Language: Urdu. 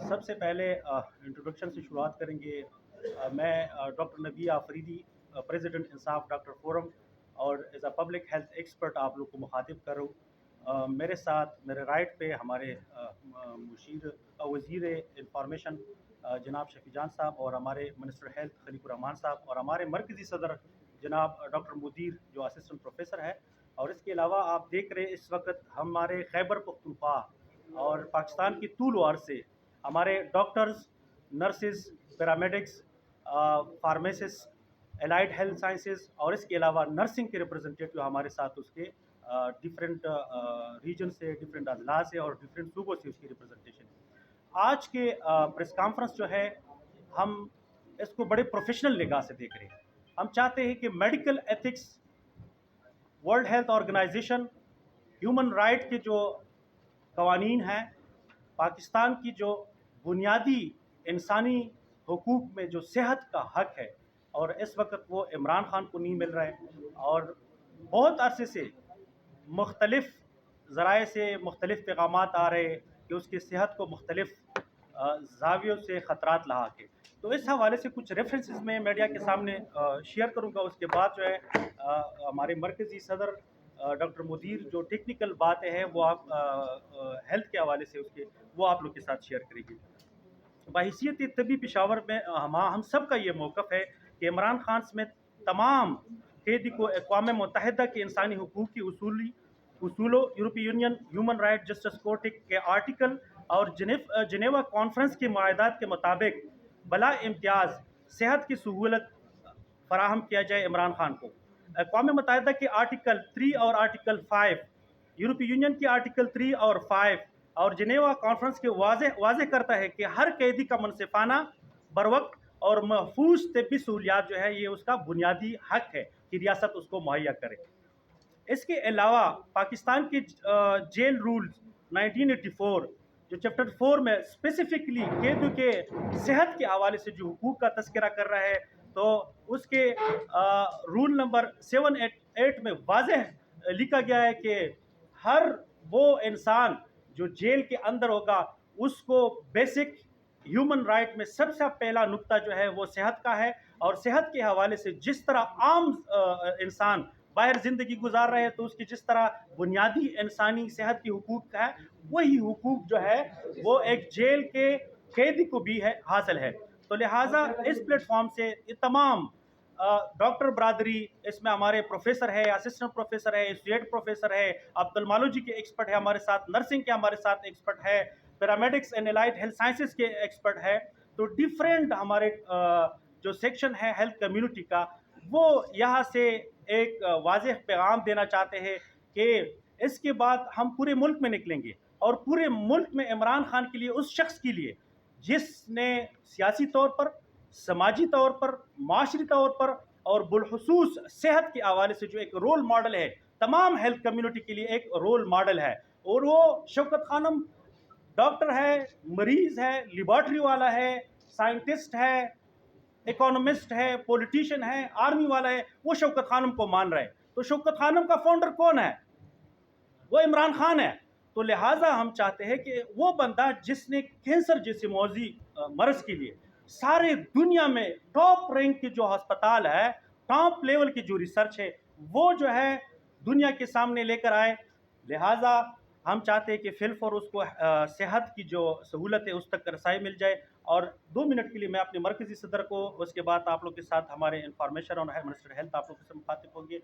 سب سے پہلے انٹروڈکشن سے شروعات کریں گے۔ میں ڈاکٹر نبی آفریدی، پریزیڈنٹ انصاف ڈاکٹر فورم اور as a public health expert آپ لوگ کو مخاطب کر رہا ہوں۔ میرے ساتھ میرے رائٹ پہ ہمارے وزیر انفارمیشن جناب شفیع جان صاحب، اور ہمارے منسٹر ہیلتھ خلیق الرحمان صاحب، اور ہمارے مرکزی صدر جناب ڈاکٹر مدیر جو اسسٹنٹ پروفیسر ہے۔ اور اس کے علاوہ آپ دیکھ رہے اس وقت ہمارے خیبر پختونخوا اور پاکستان کی طول و عرض سے ہمارے doctors, nurses, paramedics, pharmacist, allied health sciences, اور اس کے علاوہ نرسنگ کے ریپرزنٹیٹیو ہمارے ساتھ اس کے ڈفرینٹ ریجن سے، ڈفرینٹ اضلاع سے اور ڈفرینٹ صوبوں سے اس کی ریپرزنٹیشن ہے۔ آج کے پریس کانفرنس جو ہے ہم اس کو بڑے پروفیشنل نگاہ سے دیکھ رہے ہیں۔ ہم چاہتے ہیں کہ medical ethics, World Health Organization, human right کے جو قوانین ہیں، پاکستان کی جو بنیادی انسانی حقوق میں جو صحت کا حق ہے، اور اس وقت وہ عمران خان کو نہیں مل رہا ہے، اور بہت عرصے سے مختلف ذرائع سے مختلف پیغامات آ رہے کہ اس کی صحت کو مختلف زاویوں سے خطرات لاحق ہے۔ تو اس حوالے سے کچھ ریفرنسز میں میڈیا کے سامنے شیئر کروں گا۔ اس کے بعد جو ہے ہمارے مرکزی صدر ڈاکٹر مدیر جو ٹیکنیکل باتیں ہیں وہ آپ ہیلتھ کے حوالے سے وہ آپ لوگ کے ساتھ شیئر کریں گے۔ بحیثیت طبی پشاور میں ہم سب کا یہ موقف ہے کہ عمران خان سمیت تمام قیدی کو اقوام متحدہ کے انسانی حقوق کی اصولوں، یورپی union human right justice court کے آرٹیکل اور جنیوا کانفرنس کے معاہدات کے مطابق بلا امتیاز صحت کی سہولت فراہم کیا جائے عمران خان کو۔ اقوام متحدہ کے آرٹیکل 3 اور آرٹیکل 5، یورپی یونین کی آرٹیکل 3 اور 5 اور جنیوا کانفرنس کے واضح کرتا ہے کہ ہر قیدی کا منصفانہ، بروقت اور محفوظ طبی سہولیات جو ہے یہ اس کا بنیادی حق ہے کہ ریاست اس کو مہیا کرے۔ اس کے علاوہ پاکستان کے جیل رولز 1984 جو چیپٹر 4 میں اسپیسیفکلی قیدیوں کے صحت کے حوالے سے جو حقوق کا تذکرہ کر رہا ہے، تو اس کے رول نمبر 788 میں واضح لکھا گیا ہے کہ ہر وہ انسان جو جیل کے اندر ہوگا اس کو بیسک ہیومن رائٹ میں سب سے پہلا نقطہ جو ہے وہ صحت کا ہے، اور صحت کے حوالے سے جس طرح عام انسان باہر زندگی گزار رہے ہیں تو اس کی جس طرح بنیادی انسانی صحت کی حقوق ہے، وہی حقوق جو ہے وہ ایک جیل کے قیدی کو بھی حاصل ہے۔ تو لہٰذا اس پلیٹ فارم سے یہ تمام ڈاکٹر برادری، اس میں ہمارے پروفیسر ہے، اسسٹنٹ پروفیسر ہے، اسوسیٹ پروفیسر ہے، آپتھلمالوجی کے ایکسپرٹ ہے ہمارے ساتھ، نرسنگ کے ہمارے ساتھ ایکسپرٹ ہے، paramedics and allied health sciences کے ایکسپرٹ ہے، تو ڈیفرنٹ ہمارے جو سیکشن ہے ہیلتھ کمیونٹی کا، وہ یہاں سے ایک واضح پیغام دینا چاہتے ہیں کہ اس کے بعد ہم پورے ملک میں نکلیں گے، اور پورے ملک میں عمران خان کے لیے، اس شخص کے لیے جس نے سیاسی طور پر، سماجی طور پر، معاشری طور پر اور بالخصوص صحت کے حوالے سے جو ایک رول ماڈل ہے، تمام ہیلتھ کمیونٹی کے لیے ایک رول ماڈل ہے، اور وہ شوکت خانم ڈاکٹر ہے، مریض ہے، لیبارٹری والا ہے، سائنٹسٹ ہے، اکانومسٹ ہے، پولیٹیشین ہے، آرمی والا ہے، وہ شوکت خانم کو مان رہے ہیں۔ تو شوکت خانم کا فاؤنڈر کون ہے؟ وہ عمران خان ہے۔ تو لہٰذا ہم چاہتے ہیں کہ وہ بندہ جس نے کینسر جیسے موذی مرض کے لیے سارے دنیا میں ٹاپ رینک کی جو ہسپتال ہے، ٹاپ لیول کی جو ریسرچ ہے، وہ جو ہے دنیا کے سامنے لے کر آئے۔ لہٰذا ہم چاہتے ہیں کہ فی الفور اس کو صحت کی جو سہولت ہے اس تک رسائی مل جائے۔ اور 2 منٹ کے لیے میں اپنے مرکزی صدر کو، اس کے بعد آپ لوگ کے ساتھ ہمارے انفارمیشن اور منسٹر ہیلتھ آپ لوگ سے مخاطب ہوں گے۔